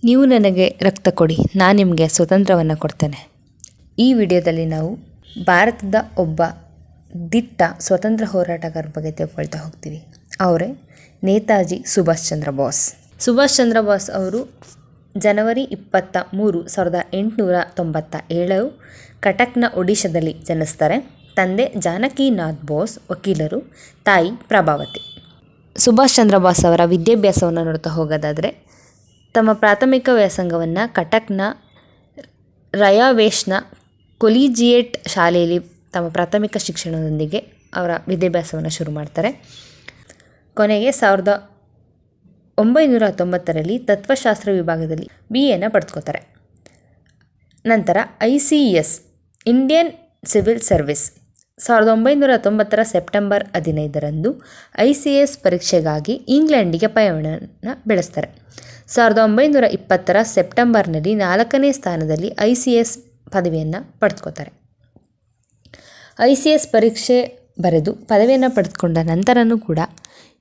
ನೀವು ನನಗೆ ರಕ್ತ ಕೊಡಿ, ನಾನು ನಿಮಗೆ ಸ್ವಾತಂತ್ರ್ಯವನ್ನು ಕೊಡ್ತೇನೆ. ಈ ವಿಡಿಯೋದಲ್ಲಿ ನಾವು ಭಾರತದ ಒಬ್ಬ ದಿಟ್ಟ ಸ್ವತಂತ್ರ ಹೋರಾಟಗಾರರ ಬಗ್ಗೆ ತಿಳ್ಕೊಳ್ತಾ ಹೋಗ್ತೀವಿ. ಅವರೇ ನೇತಾಜಿ ಸುಭಾಷ್ ಚಂದ್ರ ಬೋಸ್. ಸುಭಾಷ್ ಚಂದ್ರ ಬೋಸ್ ಅವರು ಜನವರಿ 23, 1897 ಕಟಕ್ನ ಒಡಿಶಾದಲ್ಲಿ ಜನಿಸ್ತಾರೆ. ತಂದೆ ಜಾನಕಿನಾಥ್ ಬೋಸ್ ವಕೀಲರು, ತಾಯಿ ಪ್ರಭಾವತಿ. ಸುಭಾಷ್ ಚಂದ್ರ ಬೋಸ್ ಅವರ ವಿದ್ಯಾಭ್ಯಾಸವನ್ನು ನೋಡ್ತಾ ಹೋಗೋದಾದರೆ ತಮ್ಮ ಪ್ರಾಥಮಿಕ ವ್ಯಾಸಂಗವನ್ನು ಕಟಕ್ನ ರಯಾವೇಶ್ನ ಕೊಲಿಜಿಯೇಟ್ ಶಾಲೆಯಲ್ಲಿ ತಮ್ಮ ಪ್ರಾಥಮಿಕ ಶಿಕ್ಷಣದೊಂದಿಗೆ ಅವರ ವಿದ್ಯಾಭ್ಯಾಸವನ್ನು ಶುರು ಮಾಡ್ತಾರೆ. ಕೊನೆಗೆ 1919ರಲ್ಲಿ ತತ್ವಶಾಸ್ತ್ರ ವಿಭಾಗದಲ್ಲಿ BA ಪಡೆದುಕೋತಾರೆ. ನಂತರ ICS Indian civil service 1990 September 15 ICS ಪರೀಕ್ಷೆಗಾಗಿ ಇಂಗ್ಲೆಂಡಿಗೆ ಪಯಣವನ್ನು ಬೆಳೆಸ್ತಾರೆ. 1920 ಸೆಪ್ಟೆಂಬರ್ನಲ್ಲಿ 4ನೇ ಸ್ಥಾನದಲ್ಲಿ ICS ಪದವಿಯನ್ನು ಪಡೆದುಕೋತಾರೆ. ICS ಪರೀಕ್ಷೆ ಬರೆದು ಪದವಿಯನ್ನು ಪಡೆದುಕೊಂಡ ನಂತರನೂ ಕೂಡ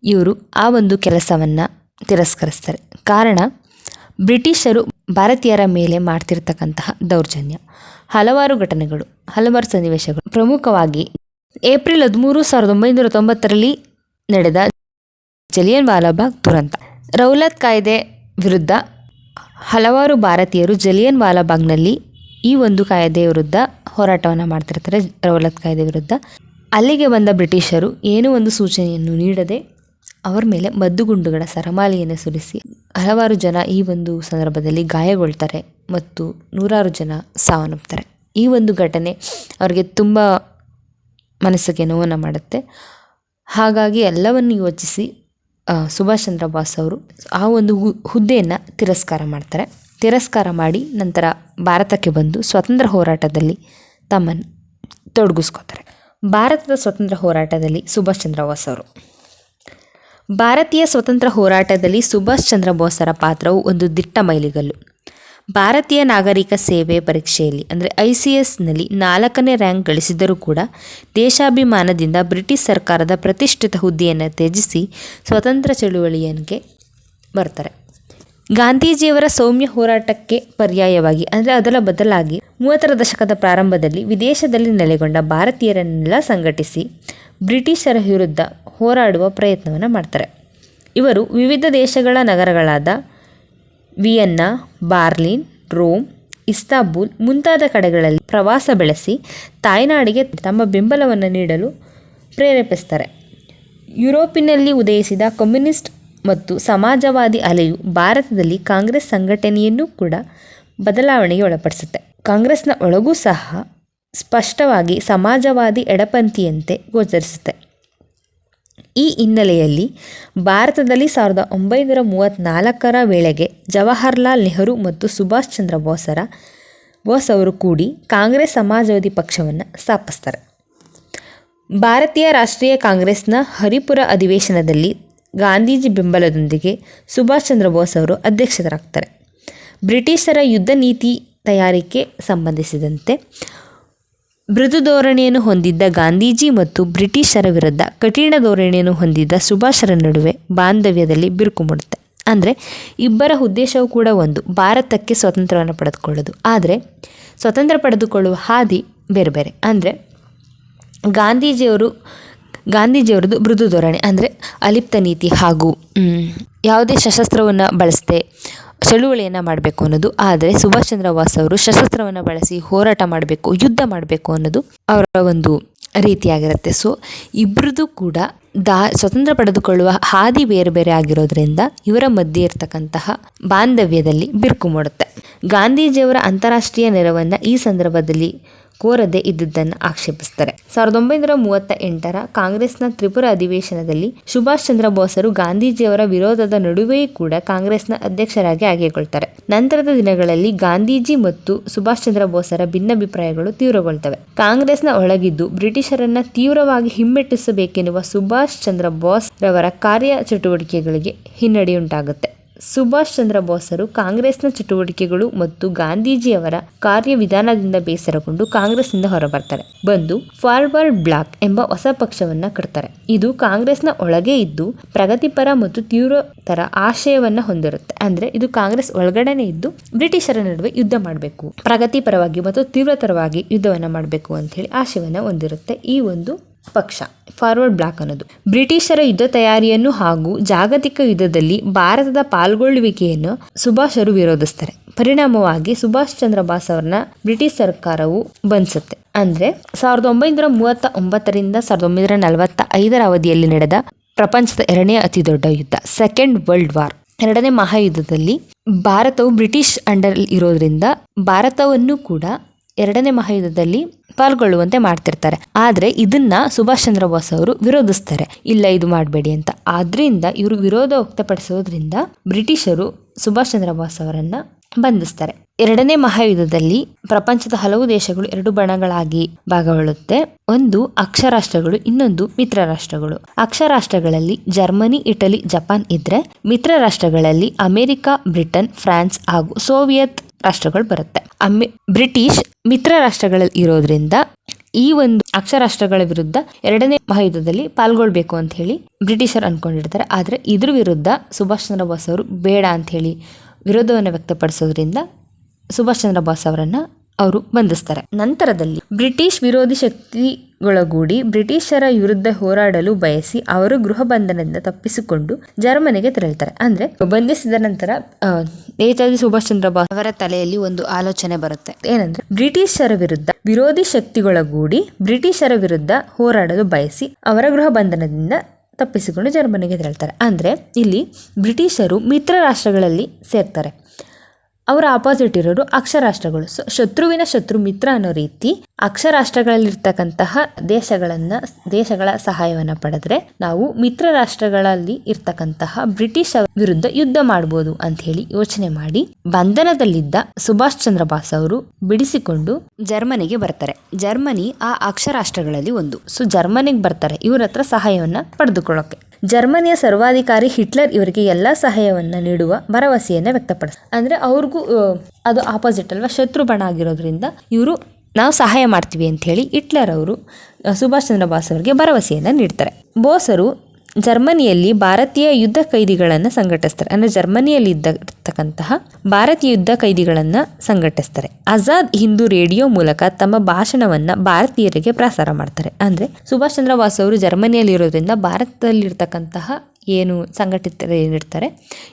ಇವರು ಆ ಒಂದು ಕೆಲಸವನ್ನು ತಿರಸ್ಕರಿಸ್ತಾರೆ. ಕಾರಣ ಬ್ರಿಟಿಷರು ಭಾರತೀಯರ ಮೇಲೆ ಮಾಡ್ತಿರ್ತಕ್ಕಂತಹ ದೌರ್ಜನ್ಯ. ಹಲವಾರು ಘಟನೆಗಳು, ಹಲವಾರು ಸನ್ನಿವೇಶಗಳು. ಪ್ರಮುಖವಾಗಿ ಏಪ್ರಿಲ್ 13, 1990ರಲ್ಲಿ ನಡೆದ ಜಲಿಯನ್ ವಾಲಾಬಾಗ್ ದುರಂತ. ರೌಲತ್ ಕಾಯ್ದೆ ವಿರುದ್ಧ ಹಲವಾರು ಭಾರತೀಯರು ಜಲಿಯನ್ ವಾಲಾಬಾಗ್ನಲ್ಲಿ ಈ ಒಂದು ಕಾಯ್ದೆ ವಿರುದ್ಧ ಹೋರಾಟವನ್ನು ಮಾಡ್ತಿರ್ತಾರೆ. ರೌಲತ್ ಕಾಯ್ದೆ ವಿರುದ್ಧ ಅಲ್ಲಿಗೆ ಬಂದ ಬ್ರಿಟಿಷರು ಏನೂ ಒಂದು ಸೂಚನೆಯನ್ನು ನೀಡದೆ ಅವರ ಮೇಲೆ ಮದ್ದುಗುಂಡುಗಳ ಸರಮಾಲೆಯನ್ನು ಸುರಿಸಿ ಹಲವಾರು ಜನ ಈ ಒಂದು ಸಂದರ್ಭದಲ್ಲಿ ಗಾಯಗೊಳ್ತಾರೆ ಮತ್ತು ನೂರಾರು ಜನ ಸಾವನ್ನಪ್ತಾರೆ. ಈ ಒಂದು ಘಟನೆ ಅವರಿಗೆ ತುಂಬ ಮನಸ್ಸಿಗೆ ನೋವನ್ನು ಮಾಡುತ್ತೆ. ಹಾಗಾಗಿ ಎಲ್ಲವನ್ನು ಯೋಚಿಸಿ ಸುಭಾಷ್ ಚಂದ್ರ ಬೋಸ್ ಅವರು ಆ ಒಂದು ಹುದ್ದೆಯನ್ನು ತಿರಸ್ಕಾರ ಮಾಡಿ ನಂತರ ಭಾರತಕ್ಕೆ ಬಂದು ಸ್ವತಂತ್ರ ಹೋರಾಟದಲ್ಲಿ ತಮ್ಮನ್ನು ತೊಡಗಿಸ್ಕೋತಾರೆ. ಭಾರತದ ಸ್ವತಂತ್ರ ಹೋರಾಟದಲ್ಲಿ ಸುಭಾಷ್ ಚಂದ್ರ ಬೋಸ್ ಅವರು. ಭಾರತೀಯ ಸ್ವತಂತ್ರ ಹೋರಾಟದಲ್ಲಿ ಸುಭಾಷ್ ಚಂದ್ರ ಬೋಸರ ಪಾತ್ರವು ಒಂದು ದಿಟ್ಟ ಮೈಲಿಗಲ್ಲು. ಭಾರತೀಯ ನಾಗರಿಕ ಸೇವೆ ಪರೀಕ್ಷೆಯಲ್ಲಿ ಅಂದರೆ ICSನಲ್ಲಿ 4ನೇ ರ್ಯಾಂಕ್ ಗಳಿಸಿದರೂ ಕೂಡ ದೇಶಾಭಿಮಾನದಿಂದ ಬ್ರಿಟಿಷ್ ಸರ್ಕಾರದ ಪ್ರತಿಷ್ಠಿತ ಹುದ್ದೆಯನ್ನು ತ್ಯಜಿಸಿ ಸ್ವತಂತ್ರ ಚಳುವಳಿಯನ್ಗೆ ಬರ್ತಾರೆ. ಗಾಂಧೀಜಿಯವರ ಸೌಮ್ಯ ಹೋರಾಟಕ್ಕೆ ಪರ್ಯಾಯವಾಗಿ ಅಂದರೆ ಅದರ ಬದಲಾಗಿ 30ರ ದಶಕದ ಪ್ರಾರಂಭದಲ್ಲಿ ವಿದೇಶದಲ್ಲಿ ನೆಲೆಗೊಂಡ ಭಾರತೀಯರನ್ನೆಲ್ಲ ಸಂಘಟಿಸಿ ಬ್ರಿಟಿಷರ ವಿರುದ್ಧ ಹೋರಾಡುವ ಪ್ರಯತ್ನವನ್ನು ಮಾಡ್ತಾರೆ. ಇವರು ವಿವಿಧ ದೇಶಗಳ ನಗರಗಳಾದ ವಿಯೆನ್ನಾ, ಬಾರ್ಲಿನ್, ರೋಮ್, ಇಸ್ತಾಂಬುಲ್ ಮುಂತಾದ ಕಡೆಗಳಲ್ಲಿ ಪ್ರವಾಸ ಬೆಳೆಸಿ ತಾಯ್ನಾಡಿಗೆ ತಮ್ಮ ಬೆಂಬಲವನ್ನು ನೀಡಲು ಪ್ರೇರೇಪಿಸ್ತಾರೆ. ಯುರೋಪಿನಲ್ಲಿ ಉದಯಿಸಿದ ಕಮ್ಯುನಿಸ್ಟ್ ಮತ್ತು ಸಮಾಜವಾದಿ ಅಲೆಯು ಭಾರತದಲ್ಲಿ ಕಾಂಗ್ರೆಸ್ ಸಂಘಟನೆಯನ್ನು ಕೂಡ ಬದಲಾವಣೆಗೆ ಒಳಪಡಿಸುತ್ತೆ. ಕಾಂಗ್ರೆಸ್ನ ಒಳಗೂ ಸಹ ಸ್ಪಷ್ಟವಾಗಿ ಸಮಾಜವಾದಿ ಎಡಪಂಥೀಯಂತೆ ಗೋಚರಿಸುತ್ತೆ. ಈ ಹಿನ್ನೆಲೆಯಲ್ಲಿ ಭಾರತದಲ್ಲಿ 1934ರ ವೇಳೆಗೆ ಜವಾಹರ್ಲಾಲ್ ನೆಹರು ಮತ್ತು ಸುಭಾಷ್ ಚಂದ್ರ ಬೋಸ್ ಅವರು ಕೂಡಿ ಕಾಂಗ್ರೆಸ್ ಸಮಾಜವಾದಿ ಪಕ್ಷವನ್ನು ಸ್ಥಾಪಿಸ್ತಾರೆ. ಭಾರತೀಯ ರಾಷ್ಟ್ರೀಯ ಕಾಂಗ್ರೆಸ್ನ ಹರಿಪುರ ಅಧಿವೇಶನದಲ್ಲಿ ಗಾಂಧೀಜಿ ಬೆಂಬಲದೊಂದಿಗೆ ಸುಭಾಷ್ ಚಂದ್ರ ಬೋಸ್ ಅವರು ಅಧ್ಯಕ್ಷರಾಗ್ತಾರೆ. ಬ್ರಿಟಿಷರ ಯುದ್ಧ ನೀತಿ ತಯಾರಿಕೆ ಸಂಬಂಧಿಸಿದಂತೆ ಮೃದು ಧೋರಣೆಯನ್ನು ಹೊಂದಿದ್ದ ಗಾಂಧೀಜಿ ಮತ್ತು ಬ್ರಿಟಿಷರ ವಿರುದ್ಧ ಕಠಿಣ ಧೋರಣೆಯನ್ನು ಹೊಂದಿದ್ದ ಸುಭಾಷರ ನಡುವೆ ಬಾಂಧವ್ಯದಲ್ಲಿ ಬಿರುಕು ಮೂಡುತ್ತೆ. ಅಂದರೆ ಇಬ್ಬರ ಉದ್ದೇಶವೂ ಕೂಡ ಒಂದು, ಭಾರತಕ್ಕೆ ಸ್ವಾತಂತ್ರ್ಯವನ್ನು ಪಡೆದುಕೊಳ್ಳೋದು. ಆದರೆ ಸ್ವಾತಂತ್ರ್ಯ ಪಡೆದುಕೊಳ್ಳುವ ಹಾದಿ ಬೇರೆ ಬೇರೆ. ಅಂದರೆ ಗಾಂಧೀಜಿಯವರದ್ದು ಮೃದು ಧೋರಣೆ ಅಂದರೆ ಅಲಿಪ್ತ ನೀತಿ ಹಾಗೂ ಯಾವುದೇ ಶಸ್ತ್ರವನ್ನು ಬಳಸದೆ ಚಳುವಳಿಯನ್ನು ಮಾಡಬೇಕು ಅನ್ನೋದು. ಆದರೆ ಸುಭಾಷ್ ಚಂದ್ರ ಬೋಸ್ ಅವರು ಶಸ್ತ್ರವನ್ನು ಬಳಸಿ ಹೋರಾಟ ಮಾಡಬೇಕು, ಯುದ್ಧ ಮಾಡಬೇಕು ಅನ್ನೋದು ಅವರ ಒಂದು ರೀತಿಯಾಗಿರುತ್ತೆ. ಸೊ ಇಬ್ಬರದು ಕೂಡ ಸ್ವತಂತ್ರ ಪಡೆದುಕೊಳ್ಳುವ ಹಾದಿ ಬೇರೆ ಬೇರೆ ಆಗಿರೋದ್ರಿಂದ ಇವರ ಮಧ್ಯೆ ಇರತಕ್ಕಂತಹ ಬಾಂಧವ್ಯದಲ್ಲಿ ಬಿರುಕು ಮೂಡುತ್ತೆ. ಗಾಂಧೀಜಿಯವರ ಅಂತಾರಾಷ್ಟ್ರೀಯ ನೆರವನ್ನು ಈ ಸಂದರ್ಭದಲ್ಲಿ ಕೋರದೆ ಇದ್ದುದನ್ನು ಆಕ್ಷೇಪಿಸ್ತಾರೆ. 1938ರ ಕಾಂಗ್ರೆಸ್ನ ತ್ರಿಪುರ ಅಧಿವೇಶನದಲ್ಲಿ ಸುಭಾಷ್ ಚಂದ್ರ ಬೋಸರು ಗಾಂಧೀಜಿಯವರ ವಿರೋಧದ ನಡುವೆಯೂ ಕೂಡ ಕಾಂಗ್ರೆಸ್ನ ಅಧ್ಯಕ್ಷರಾಗಿ ಆಯ್ಕೆಗೊಳ್ತಾರೆ. ನಂತರದ ದಿನಗಳಲ್ಲಿ ಗಾಂಧೀಜಿ ಮತ್ತು ಸುಭಾಷ್ ಚಂದ್ರ ಬೋಸರ ಭಿನ್ನಾಭಿಪ್ರಾಯಗಳು ತೀವ್ರಗೊಳ್ತವೆ. ಕಾಂಗ್ರೆಸ್ನ ಒಳಗಿದ್ದು ಬ್ರಿಟಿಷರನ್ನ ತೀವ್ರವಾಗಿ ಹಿಮ್ಮೆಟ್ಟಿಸಬೇಕೆನ್ನುವ ಸುಭಾಷ್ ಚಂದ್ರ ಬೋಸ್ ರವರ ಕಾರ್ಯ ಚಟುವಟಿಕೆಗಳಿಗೆ ಹಿನ್ನಡೆಯುಂಟಾಗುತ್ತೆ. ಸುಭಾಷ್ ಚಂದ್ರ ಬೋಸರು ಕಾಂಗ್ರೆಸ್ನ ಚಟುವಟಿಕೆಗಳು ಮತ್ತು ಗಾಂಧೀಜಿಯವರ ಕಾರ್ಯವಿಧಾನದಿಂದ ಬೇಸರಗೊಂಡು ಕಾಂಗ್ರೆಸ್ನಿಂದ ಹೊರಬರ್ತಾರೆ. ಬಂದು ಫಾರ್ವರ್ಡ್ ಬ್ಲಾಕ್ ಎಂಬ ಹೊಸ ಪಕ್ಷವನ್ನ ಕಟ್ತಾರೆ. ಇದು ಕಾಂಗ್ರೆಸ್ನ ಒಳಗೆ ಇದ್ದು ಪ್ರಗತಿಪರ ಮತ್ತು ತೀವ್ರತರ ಆಶಯವನ್ನ ಹೊಂದಿರುತ್ತೆ. ಅಂದ್ರೆ ಇದು ಕಾಂಗ್ರೆಸ್ ಒಳಗಡೆನೆ ಇದ್ದು ಬ್ರಿಟಿಷರ ನಡುವೆ ಯುದ್ಧ ಮಾಡಬೇಕು, ಪ್ರಗತಿಪರವಾಗಿ ಮತ್ತು ತೀವ್ರತರವಾಗಿ ಯುದ್ಧವನ್ನ ಮಾಡಬೇಕು ಅಂತ ಹೇಳಿ ಆಶಯವನ್ನ ಹೊಂದಿರುತ್ತೆ ಈ ಒಂದು ಪಕ್ಷ ಫಾರ್ವರ್ಡ್ ಬ್ಲಾಕ್ ಅನ್ನೋದು. ಬ್ರಿಟಿಷರ ಯುದ್ಧ ತಯಾರಿಯನ್ನು ಹಾಗೂ ಜಾಗತಿಕ ಯುದ್ಧದಲ್ಲಿ ಭಾರತದ ಪಾಲ್ಗೊಳ್ಳುವಿಕೆಯನ್ನು ಸುಭಾಷರು ವಿರೋಧಿಸ್ತಾರೆ. ಪರಿಣಾಮವಾಗಿ ಸುಭಾಷ್ ಚಂದ್ರ ಬೋಸ್ ಅವರನ್ನ ಬ್ರಿಟಿಷ್ ಸರ್ಕಾರವು ಬಂಧಿಸುತ್ತೆ. ಅಂದ್ರೆ 1939ರಿಂದ 1945 ಅವಧಿಯಲ್ಲಿ ನಡೆದ ಪ್ರಪಂಚದ ಎರಡನೇ ಅತಿ ದೊಡ್ಡ ಯುದ್ಧ ಸೆಕೆಂಡ್ ವರ್ಲ್ಡ್ ವಾರ್, ಎರಡನೇ ಮಹಾಯುದ್ಧದಲ್ಲಿ ಭಾರತವು ಬ್ರಿಟಿಷ್ ಅಂಡರ್ ಇರೋದ್ರಿಂದ ಭಾರತವನ್ನು ಕೂಡ ಎರಡನೇ ಮಹಾಯುದ್ಧದಲ್ಲಿ ಪಾಲ್ಗೊಳ್ಳುವಂತೆ ಮಾಡ್ತಿರ್ತಾರೆ. ಆದ್ರೆ ಇದನ್ನ ಸುಭಾಷ್ ಚಂದ್ರ ಬೋಸ್ ಅವರು ವಿರೋಧಿಸ್ತಾರೆ, ಇಲ್ಲ ಇದು ಮಾಡಬೇಡಿ ಅಂತ. ಆದ್ರಿಂದ ಇವರು ವಿರೋಧ ವ್ಯಕ್ತಪಡಿಸೋದ್ರಿಂದ ಬ್ರಿಟಿಷರು ಸುಭಾಷ್ ಚಂದ್ರ ಬೋಸ್ ಅವರನ್ನ ಬಂಧಿಸ್ತಾರೆ. ಎರಡನೇ ಮಹಾಯುದ್ಧದಲ್ಲಿ ಪ್ರಪಂಚದ ಹಲವು ದೇಶಗಳು ಎರಡು ಬಣಗಳಾಗಿ ಭಾಗಗೊಳ್ಳುತ್ತೆ. ಒಂದು ಅಕ್ಷ ರಾಷ್ಟ್ರಗಳು, ಇನ್ನೊಂದು ಮಿತ್ರ ರಾಷ್ಟ್ರಗಳು. ಅಕ್ಷ ರಾಷ್ಟ್ರಗಳಲ್ಲಿ ಜರ್ಮನಿ, ಇಟಲಿ, ಜಪಾನ್ ಇದ್ರೆ ಮಿತ್ರ ರಾಷ್ಟ್ರಗಳಲ್ಲಿ ಅಮೆರಿಕ, ಬ್ರಿಟನ್, ಫ್ರಾನ್ಸ್ ಹಾಗೂ ಸೋವಿಯತ್ ರಾಷ್ಟ್ರಗಳು ಬರುತ್ತೆ. ಬ್ರಿಟಿಷ್ ಮಿತ್ರ ರಾಷ್ಟ್ರಗಳಲ್ಲಿ ಇರೋದ್ರಿಂದ ಈ ಒಂದು ಅಕ್ಷ ರಾಷ್ಟ್ರಗಳ ವಿರುದ್ಧ ಎರಡನೇ ಮಹಾಯುದ್ಧದಲ್ಲಿ ಪಾಲ್ಗೊಳ್ಬೇಕು ಅಂತ ಹೇಳಿ ಬ್ರಿಟಿಷರು ಅನ್ಕೊಂಡಿರ್ತಾರೆ. ಆದ್ರೆ ಇದ್ರ ವಿರುದ್ಧ ಸುಭಾಷ್ ಚಂದ್ರ ಬೋಸ್ ಅವರು ಬೇಡ ಅಂತ ಹೇಳಿ ವಿರೋಧವನ್ನು ವ್ಯಕ್ತಪಡಿಸೋದ್ರಿಂದ ಸುಭಾಷ್ ಚಂದ್ರ ಬೋಸ್ ಅವರನ್ನ ಅವರು ಬಂಧಿಸ್ತಾರೆ. ನಂತರದಲ್ಲಿ ಬ್ರಿಟಿಷ್ ವಿರೋಧಿ ಶಕ್ತಿಗೊಳಗೂಡಿ ಬ್ರಿಟಿಷರ ವಿರುದ್ಧ ಹೋರಾಡಲು ಬಯಸಿ ಅವರು ಗೃಹ ಬಂಧನದಿಂದ ತಪ್ಪಿಸಿಕೊಂಡು ಜರ್ಮನಿಗೆ ತೆರಳುತ್ತಾರೆ. ಅಂದ್ರೆ ಬಂಧಿಸಿದ ನಂತರ ನೇತಾಜಿ ಸುಭಾಷ್ ಚಂದ್ರ ಬೋಸ್ ಅವರ ತಲೆಯಲ್ಲಿ ಒಂದು ಆಲೋಚನೆ ಬರುತ್ತೆ. ಏನಂದ್ರೆ ಬ್ರಿಟಿಷರ ವಿರುದ್ಧ ವಿರೋಧಿ ಶಕ್ತಿಗೊಳಗೂಡಿ ಬ್ರಿಟಿಷರ ವಿರುದ್ಧ ಹೋರಾಡಲು ಬಯಸಿ ಅವರ ಗೃಹ ಬಂಧನದಿಂದ ತಪ್ಪಿಸಿಕೊಂಡು ಜರ್ಮನಿಗೆ ತೆರಳುತ್ತಾರೆ. ಅಂದ್ರೆ ಇಲ್ಲಿ ಬ್ರಿಟಿಷರು ಮಿತ್ರ ರಾಷ್ಟ್ರಗಳಲ್ಲಿ ಸೇರ್ತಾರೆ, ಅವರ ಆಪೋಸಿಟ್ ಇರೋರು ಅಕ್ಷ ರಾಷ್ಟ್ರಗಳು. ಶತ್ರುವಿನ ಶತ್ರು ಮಿತ್ರ ಅನ್ನೋ ರೀತಿ ಅಕ್ಷ ರಾಷ್ಟ್ರಗಳಲ್ಲಿರ್ತಕ್ಕಂತಹ ದೇಶಗಳ ಸಹಾಯವನ್ನ ಪಡೆದ್ರೆ ನಾವು ಮಿತ್ರ ರಾಷ್ಟ್ರಗಳಲ್ಲಿ ಇರ್ತಕ್ಕಂತಹ ಬ್ರಿಟಿಷ್ ವಿರುದ್ಧ ಯುದ್ಧ ಮಾಡಬಹುದು ಅಂತ ಹೇಳಿ ಯೋಚನೆ ಮಾಡಿ ಬಂಧನದಲ್ಲಿದ್ದ ಸುಭಾಷ್ ಚಂದ್ರ ಬೋಸ್ ಅವರು ಬಿಡಿಸಿಕೊಂಡು ಜರ್ಮನಿಗೆ ಬರ್ತಾರೆ. ಜರ್ಮನಿ ಆ ಅಕ್ಷ ರಾಷ್ಟ್ರಗಳಲ್ಲಿ ಒಂದು. ಜರ್ಮನಿಗೆ ಬರ್ತಾರೆ ಇವ್ರ ಹತ್ರ ಸಹಾಯವನ್ನ ಪಡೆದುಕೊಳ್ಳೋಕೆ. ಜರ್ಮನಿಯ ಸರ್ವಾಧಿಕಾರಿ ಹಿಟ್ಲರ್ ಇವರಿಗೆ ಎಲ್ಲಾ ಸಹಾಯವನ್ನ ನೀಡುವ ಭರವಸೆಯನ್ನ ವ್ಯಕ್ತಪಡಿಸ್ತಾರೆ. ಅಂದ್ರೆ ಅವ್ರಿಗೂ ಅದು ಆಪೋಸಿಟ್ ಅಲ್ವಾ, ಶತ್ರು ಬಣ ಆಗಿರೋದ್ರಿಂದ ಇವರು ನಾವು ಸಹಾಯ ಮಾಡ್ತೀವಿ ಅಂತ ಹೇಳಿ ಹಿಟ್ಲರ್ ಅವರು ಸುಭಾಷ್ ಚಂದ್ರ ಬೋಸ್ ಅವರಿಗೆ ಭರವಸೆಯನ್ನ ನೀಡ್ತಾರೆ. ಬೋಸರು ಜರ್ಮನಿಯಲ್ಲಿ ಭಾರತೀಯ ಯುದ್ಧ ಕೈದಿಗಳನ್ನ ಸಂಘಟಿಸ್ತಾರೆ. ಅಂದ್ರೆ ಜರ್ಮನಿಯಲ್ಲಿ ಇದ್ದತಕ್ಕಂತಹ ಭಾರತೀಯ ಯುದ್ಧ ಕೈದಿಗಳನ್ನ ಸಂಘಟಿಸ್ತಾರೆ. ಆಜಾದ್ ಹಿಂದೂ ರೇಡಿಯೋ ಮೂಲಕ ತಮ್ಮ ಭಾಷಣವನ್ನ ಭಾರತೀಯರಿಗೆ ಪ್ರಸಾರ ಮಾಡ್ತಾರೆ. ಅಂದ್ರೆ ಸುಭಾಷ್ ಚಂದ್ರ ಬೋಸ್ ಅವರು ಜರ್ಮನಿಯಲ್ಲಿ ಇರೋದ್ರಿಂದ ಭಾರತದಲ್ಲಿರ್ತಕ್ಕಂತಹ ಏನು ಸಂಘಟಿತರು ಏನಿರ್ತಾರೆ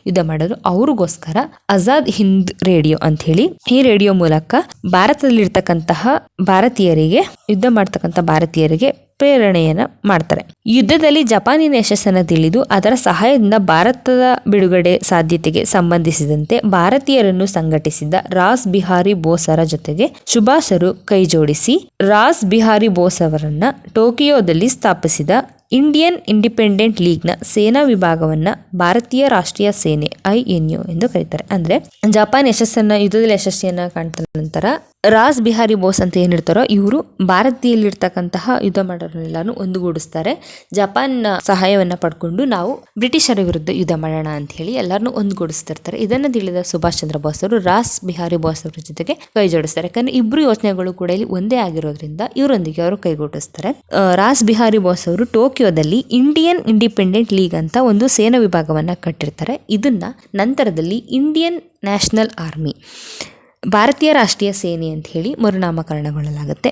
ಯುದ್ಧ ಮಾಡೋದು ಅವ್ರಿಗೋಸ್ಕರ ಆಜಾದ್ ಹಿಂದ್ ರೇಡಿಯೋ ಅಂತ ಹೇಳಿ ಈ ರೇಡಿಯೋ ಮೂಲಕ ಭಾರತದಲ್ಲಿರ್ತಕ್ಕಂತಹ ಭಾರತೀಯರಿಗೆ ಯುದ್ಧ ಮಾಡ್ತಕ್ಕಂಥ ಭಾರತೀಯರಿಗೆ ಪ್ರೇರಣೆಯನ್ನ ಮಾಡ್ತಾರೆ. ಯುದ್ಧದಲ್ಲಿ ಜಪಾನಿನ ಯಶಸ್ಸನ್ನು ತಿಳಿದು ಅದರ ಸಹಾಯದಿಂದ ಭಾರತದ ಬಿಡುಗಡೆ ಸಾಧ್ಯತೆಗೆ ಸಂಬಂಧಿಸಿದಂತೆ ಭಾರತೀಯರನ್ನು ಸಂಘಟಿಸಿದ ರಾಸ್ ಬಿಹಾರಿ ಬೋಸರ ಜೊತೆಗೆ ಸುಭಾಷರು ಕೈಜೋಡಿಸಿ ರಾಸ್ ಬಿಹಾರಿ ಬೋಸ್ ಅವರನ್ನ ಟೋಕಿಯೋದಲ್ಲಿ ಸ್ಥಾಪಿಸಿದ ಇಂಡಿಯನ್ ಇಂಡಿಪೆಂಡೆಂಟ್ ಲೀಗ್ನ ಸೇನಾ ವಿಭಾಗವನ್ನ ಭಾರತೀಯ ರಾಷ್ಟ್ರೀಯ ಸೇನೆ INU ಎಂದು ಕರೀತಾರೆ. ಅಂದ್ರೆ ಜಪಾನ್ ಯುದ್ಧದಲ್ಲಿ ಯಶಸ್ಸಿಯನ್ನ ಕಾಣ್ತ ನಂತರ ರಾಸ್ ಬಿಹಾರಿ ಬೋಸ್ ಅಂತ ಏನಿರ್ತಾರೋ ಇವರು ಭಾರತೀಯಲ್ಲಿರ್ತಕ್ಕಂತಹ ಯುದ್ಧ ಮಾಡೋರೆಲ್ಲಾನು ಒಂದುಗೂಡಿಸ್ತಾರೆ. ಜಪಾನ್ ಸಹಾಯವನ್ನ ಪಡ್ಕೊಂಡು ನಾವು ಬ್ರಿಟಿಷರ ವಿರುದ್ಧ ಯುದ್ಧ ಮಾಡೋಣ ಅಂತ ಹೇಳಿ ಎಲ್ಲರನ್ನೂ ಒಂದುಗೂಡಿಸ್ತಿರ್ತಾರೆ. ಇದನ್ನ ತಿಳಿದ ಸುಭಾಷ್ ಚಂದ್ರ ಬೋಸ್ ಅವರು ರಾಸ್ ಬಿಹಾರಿ ಬೋಸ್ ಅವರ ಜೊತೆಗೆ ಕೈ ಜೋಡಿಸ್ತಾರೆ. ಯಾಕಂದ್ರೆ ಇಬ್ರು ಯೋಚನೆಗಳು ಕೂಡ ಇಲ್ಲಿ ಒಂದೇ ಆಗಿರೋದ್ರಿಂದ ಇವರೊಂದಿಗೆ ಅವರು ಕೈಗೂಡಿಸ್ತಾರೆ. ರಾಸ್ ಬಿಹಾರಿ ಬೋಸ್ ಅವರು ಟೋಕಿಯೋದಲ್ಲಿ ಇಂಡಿಯನ್ ಇಂಡಿಪೆಂಡೆಂಟ್ ಲೀಗ್ ಅಂತ ಒಂದು ಸೇನಾ ವಿಭಾಗವನ್ನ ಕಟ್ಟಿರ್ತಾರೆ. ಇದನ್ನ ನಂತರದಲ್ಲಿ ಇಂಡಿಯನ್ ನ್ಯಾಷನಲ್ ಆರ್ಮಿ, ಭಾರತೀಯ ರಾಷ್ಟ್ರೀಯ ಸೇನೆ ಅಂತ ಹೇಳಿ ಮರುನಾಮಕರಣಗೊಳ್ಳಲಾಗುತ್ತೆ.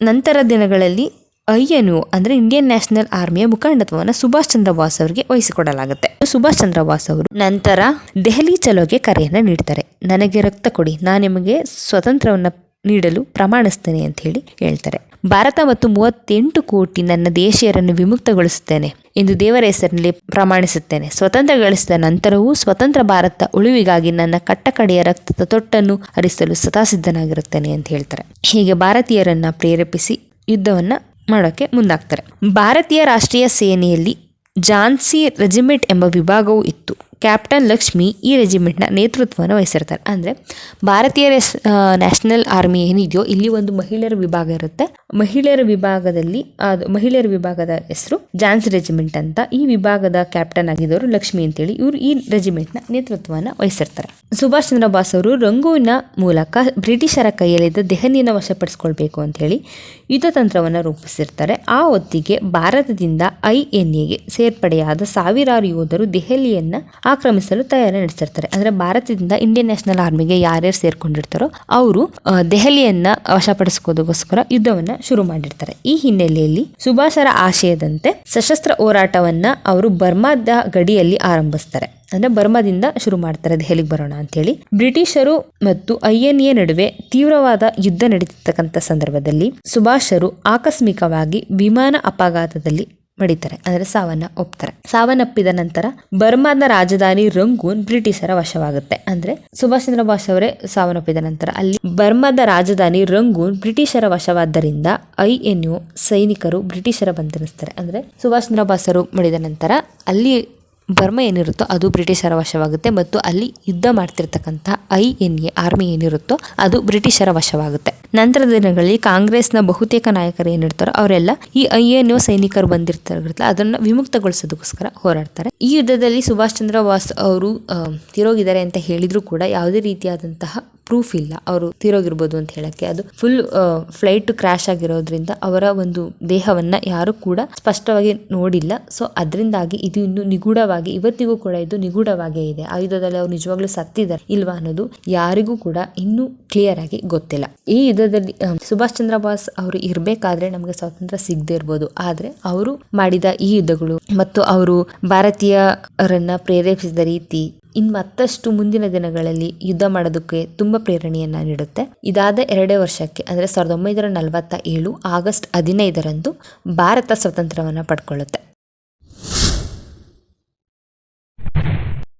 ನಂತರ ದಿನಗಳಲ್ಲಿ INU ಅಂದ್ರೆ ಇಂಡಿಯನ್ ನ್ಯಾಷನಲ್ ಆರ್ಮಿಯ ಮುಖಂಡತ್ವವನ್ನು ಸುಭಾಷ್ ಚಂದ್ರ ಬೋಸ್ ಅವರಿಗೆ ವಹಿಸಿಕೊಡಲಾಗುತ್ತೆ. ಸುಭಾಷ್ ಚಂದ್ರ ಬೋಸ್ ಅವರು ನಂತರ ದೆಹಲಿ ಚಲೋಗೆ ಕರೆಯನ್ನ ನೀಡ್ತಾರೆ. ನನಗೆ ರಕ್ತ ಕೊಡಿ, ನಾನು ನಿಮಗೆ ಸ್ವತಂತ್ರವನ್ನ ನೀಡಲು ಪ್ರಮಾಣಿಸ್ತೇನೆ ಅಂತ ಹೇಳಿ ಹೇಳ್ತಾರೆ. ಭಾರತ ಮತ್ತು 38 ಕೋಟಿ ನನ್ನ ದೇಶೀಯರನ್ನು ವಿಮುಕ್ತಗೊಳಿಸುತ್ತೇನೆ ಎಂದು ದೇವರ ಹೆಸರಿನಲ್ಲಿ ಪ್ರಮಾಣಿಸುತ್ತೇನೆ. ಸ್ವತಂತ್ರ ಗಳಿಸಿದ ನಂತರವೂ ಸ್ವತಂತ್ರ ಭಾರತ ಉಳಿವಿಗಾಗಿ ನನ್ನ ಕಟ್ಟಕಡೆಯ ರಕ್ತದ ತೊಟ್ಟನ್ನು ಹರಿಸಲು ಸದಾ ಸಿದ್ಧನಾಗಿರುತ್ತೇನೆ ಅಂತ ಹೇಳ್ತಾರೆ. ಹೀಗೆ ಭಾರತೀಯರನ್ನ ಪ್ರೇರೇಪಿಸಿ ಯುದ್ಧವನ್ನ ಮಾಡೋಕೆ ಮುಂದಾಗ್ತಾರೆ. ಭಾರತೀಯ ರಾಷ್ಟ್ರೀಯ ಸೇನೆಯಲ್ಲಿ ಝಾನ್ಸಿ ರೆಜಿಮೆಂಟ್ ಎಂಬ ವಿಭಾಗವೂ ಇತ್ತು. ಕ್ಯಾಪ್ಟನ್ ಲಕ್ಷ್ಮಿ ಈ ರೆಜಿಮೆಂಟ್ನ ನೇತೃತ್ವವನ್ನು ವಹಿಸಿರ್ತಾರೆ. ಅಂದರೆ ಭಾರತೀಯ ನ್ಯಾಷನಲ್ ಆರ್ಮಿ ಏನಿದೆಯೋ ಇಲ್ಲಿ ಒಂದು ಮಹಿಳೆಯರ ವಿಭಾಗ ಇರುತ್ತೆ. ಮಹಿಳೆಯರ ವಿಭಾಗದ ಹೆಸರು ಝಾನ್ಸಿ ರೆಜಿಮೆಂಟ್ ಅಂತ. ಈ ವಿಭಾಗದ ಕ್ಯಾಪ್ಟನ್ ಆಗಿದ್ದವರು ಲಕ್ಷ್ಮಿ ಅಂತೇಳಿ. ಇವರು ಈ ರೆಜಿಮೆಂಟ್ನ ನೇತೃತ್ವವನ್ನು ವಹಿಸಿರ್ತಾರೆ. ಸುಭಾಷ್ ಚಂದ್ರ ಬೋಸ್ ಅವರು ರಂಗೂನ್ನ ಮೂಲಕ ಬ್ರಿಟಿಷರ ಕೈಯಲ್ಲಿದ್ದ ದೆಹಲಿಯನ್ನು ವಶಪಡಿಸಿಕೊಳ್ಬೇಕು ಅಂತ ಹೇಳಿ ಯುದ್ಧ ತಂತ್ರವನ್ನು ರೂಪಿಸಿರ್ತಾರೆ. ಆ ಹೊತ್ತಿಗೆ ಭಾರತದಿಂದ INAಗೆ ಸೇರ್ಪಡೆಯಾದ ಸಾವಿರಾರು ಯೋಧರು ದೆಹಲಿಯನ್ನ ಆಕ್ರಮಿಸಲು ತಯಾರಿ ನಡೆಸಿರ್ತಾರೆ. ಅಂದ್ರೆ ಭಾರತದಿಂದ ಇಂಡಿಯನ್ ನ್ಯಾಷನಲ್ ಆರ್ಮಿಗೆ ಯಾರ್ಯಾರು ಸೇರ್ಕೊಂಡಿರ್ತಾರೋ ಅವರು ದೆಹಲಿಯನ್ನ ವಶಪಡಿಸಿಕೋದಕ್ಕೋಸ್ಕರ ಯುದ್ಧವನ್ನ ಶುರು ಮಾಡಿರ್ತಾರೆ. ಈ ಹಿನ್ನೆಲೆಯಲ್ಲಿ ಸುಭಾಷರ ಆಶಯದಂತೆ ಸಶಸ್ತ್ರ ಹೋರಾಟವನ್ನ ಅವರು ಬರ್ಮಾದ ಗಡಿಯಲ್ಲಿ ಆರಂಭಿಸ್ತಾರೆ. ಅಂದ್ರೆ ಬರ್ಮಾದಿಂದ ಶುರು ಮಾಡ್ತಾರೆ ದೆಹಲಿಗೆ ಬರೋಣ ಅಂತೇಳಿ. ಬ್ರಿಟಿಷರು ಮತ್ತು INA ನಡುವೆ ತೀವ್ರವಾದ ಯುದ್ಧ ನಡೀತಿರ್ತಕ್ಕಂಥ ಸಂದರ್ಭದಲ್ಲಿ ಸುಭಾಷರು ಆಕಸ್ಮಿಕವಾಗಿ ವಿಮಾನ ಅಪಘಾತದಲ್ಲಿ ಮಡಿತಾರೆ. ಅಂದ್ರೆ ಸಾವನ್ನಪ್ಪಿದ ನಂತರ ಬರ್ಮಾದ ರಾಜಧಾನಿ ರಂಗೂನ್ ಬ್ರಿಟಿಷರ ವಶವಾಗುತ್ತೆ. ಅಂದ್ರೆ ಸುಭಾಷ್ ಚಂದ್ರ ಬೋಸ್ ಅವರೇ ಸಾವನ್ನಪ್ಪಿದ ನಂತರ ಅಲ್ಲಿ ಬರ್ಮಾದ ರಾಜಧಾನಿ ರಂಗೂನ್ ಬ್ರಿಟಿಷರ ವಶವಾದ್ದರಿಂದ INA ಸೈನಿಕರು ಬ್ರಿಟಿಷರ ಬಂಧಿಸ್ತಾರೆ. ಅಂದ್ರೆ ಸುಭಾಷ್ ಚಂದ್ರ ಬೋಸ್ ಅವರು ಮಡಿದ ನಂತರ ಅಲ್ಲಿ ಬರ್ಮಾ ಏನಿರುತ್ತೋ ಅದು ಬ್ರಿಟಿಷರ ವಶವಾಗುತ್ತೆ ಮತ್ತು ಅಲ್ಲಿ ಯುದ್ಧ ಮಾಡ್ತಿರ್ತಕ್ಕಂಥ INA ಆರ್ಮಿ ಏನಿರುತ್ತೋ ಅದು ಬ್ರಿಟಿಷರ ವಶವಾಗುತ್ತೆ. ನಂತರದ ದಿನಗಳಲ್ಲಿ ಕಾಂಗ್ರೆಸ್ನ ಬಹುತೇಕ ನಾಯಕರು ಏನಿರ್ತಾರೋ ಅವರೆಲ್ಲ ಈ INA ಸೈನಿಕರು ಬಂದಿರ್ತಾರಲ್ಲ ಅದನ್ನ ವಿಮುಕ್ತಗೊಳಿಸೋದಕ್ಕೋಸ್ಕರ ಹೋರಾಡ್ತಾರೆ. ಈ ಯುದ್ಧದಲ್ಲಿ ಸುಭಾಷ್ ಚಂದ್ರ ಬೋಸ್ ಅವರು ತೀರೋಗಿದ್ದಾರೆ ಅಂತ ಹೇಳಿದ್ರು ಕೂಡ ಯಾವುದೇ ರೀತಿಯಾದಂತಹ ಪ್ರೂಫ್ ಇಲ್ಲ ಅವರು ತೀರೋಗಿರ್ಬೋದು ಅಂತ ಹೇಳಕ್ಕೆ. ಅದು ಫುಲ್ ಫ್ಲೈಟ್ ಕ್ರ್ಯಾಶ್ ಆಗಿರೋದ್ರಿಂದ ಅವರ ಒಂದು ದೇಹವನ್ನ ಯಾರು ಕೂಡ ಸ್ಪಷ್ಟವಾಗಿ ನೋಡಿಲ್ಲ. ಸೊ ಅದರಿಂದಾಗಿ ಇದು ಇನ್ನು ನಿಗೂಢವಾಗಿ ಇವತ್ತಿಗೂ ಕೂಡ ಇದು ನಿಗೂಢವಾಗೇ ಇದೆ. ಆ ಯುದ್ಧದಲ್ಲಿ ಅವ್ರು ನಿಜವಾಗ್ಲೂ ಸತ್ತಿದ್ದಾರೆ ಇಲ್ವಾ ಅನ್ನೋದು ಯಾರಿಗೂ ಕೂಡ ಇನ್ನೂ ಕ್ಲಿಯರ್ ಆಗಿ ಗೊತ್ತಿಲ್ಲ. ಈ ಯುದ್ಧದಲ್ಲಿ ಸುಭಾಷ್ ಚಂದ್ರ ಬೋಸ್ ಅವರು ಇರ್ಬೇಕಾದ್ರೆ ನಮಗೆ ಸ್ವಾತಂತ್ರ್ಯ ಸಿಗದೆ ಇರ್ಬೋದು. ಆದ್ರೆ ಅವರು ಮಾಡಿದ ಈ ಯುದ್ಧಗಳು ಮತ್ತು ಅವರು ಭಾರತೀಯರನ್ನ ಪ್ರೇರೇಪಿಸಿದ ರೀತಿ ಮತ್ತಷ್ಟು ಮುಂದಿನ ದಿನಗಳಲ್ಲಿ ಯುದ್ಧ ಮಾಡೋದಕ್ಕೆ ತುಂಬಾ ಪ್ರೇರಣೆಯನ್ನ ನೀಡುತ್ತೆ. ಇದಾದ 2 ವರ್ಷಕ್ಕೆ ಅಂದ್ರೆ 1947 ಆಗಸ್ಟ್ 15ರಂದು ಭಾರತ ಸ್ವಾತಂತ್ರ್ಯವನ್ನ ಪಡ್ಕೊಳ್ಳುತ್ತೆ.